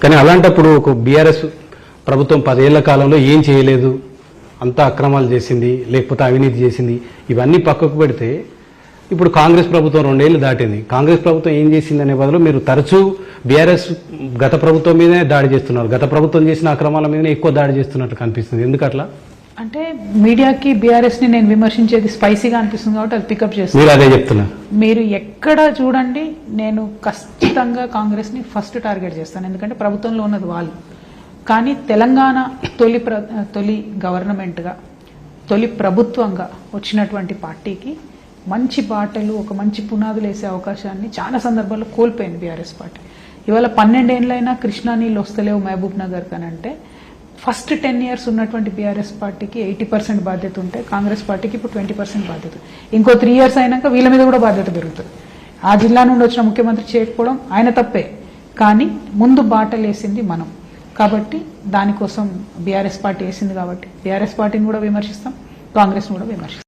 కానీ అలాంటప్పుడు ఒక బీఆర్ఎస్ ప్రభుత్వం 10 ఏళ్ల కాలంలో ఏం చేయలేదు, అంతా అక్రమాలు చేసింది, లేకపోతే అవినీతి చేసింది, ఇవన్నీ పక్కకు పెడితే ఇప్పుడు కాంగ్రెస్ ప్రభుత్వం 2 ఏళ్లు దాటింది. కాంగ్రెస్ ప్రభుత్వం ఏం చేసింది అనే బదులు మీరు తరచూ బీఆర్ఎస్ గత ప్రభుత్వం మీదనే దాడి చేస్తున్నారు. గత ప్రభుత్వం చేసిన అక్రమాల మీదనే ఎక్కువ దాడి చేస్తున్నట్టు కనిపిస్తుంది. ఎందుకు అట్లా? అంటే మీడియాకి బీఆర్ఎస్ ని నేను విమర్శించేది స్పైసీగా అనిపిస్తుంది కాబట్టి అది పికప్ చేస్తాను. మీరు అదే చెప్తున్నా. మీరు ఎక్కడ చూడండి నేను ఖచ్చితంగా కాంగ్రెస్ ని ఫస్ట్ టార్గెట్ చేస్తాను. ఎందుకంటే ప్రభుత్వంలో ఉన్నది వాళ్ళు. కానీ తెలంగాణ తొలి గవర్నమెంట్గా, తొలి ప్రభుత్వంగా వచ్చినటువంటి పార్టీకి మంచి బాటలు, ఒక మంచి పునాదులు వేసే అవకాశాన్ని చాలా సందర్భాల్లో కోల్పోయింది బీఆర్ఎస్ పార్టీ. ఇవాళ 12 ఏళ్ళైనా కృష్ణా నీళ్ళు వస్తలేవు మహబూబ్ నగర్ కనంటే ఫస్ట్ 10 years ఉన్నటువంటి బీఆర్ఎస్ పార్టీకి 80% బాధ్యత ఉంటే కాంగ్రెస్ పార్టీకి ఇప్పుడు 20% బాధ్యత. ఇంకో 3 years అయినాక వీళ్ళ మీద కూడా బాధ్యత పెరుగుతుంది. ఆ జిల్లా నుండి వచ్చిన ముఖ్యమంత్రి చేయకపోవడం ఆయన తప్పే, కానీ ముందు బాటలు వేసింది మనం. కాబట్టి దానికోసం బీఆర్ఎస్ పార్టీ వేసింది కాబట్టి బీఆర్ఎస్ పార్టీని కూడా విమర్శిస్తాం, కాంగ్రెస్ని కూడా విమర్శిస్తాం.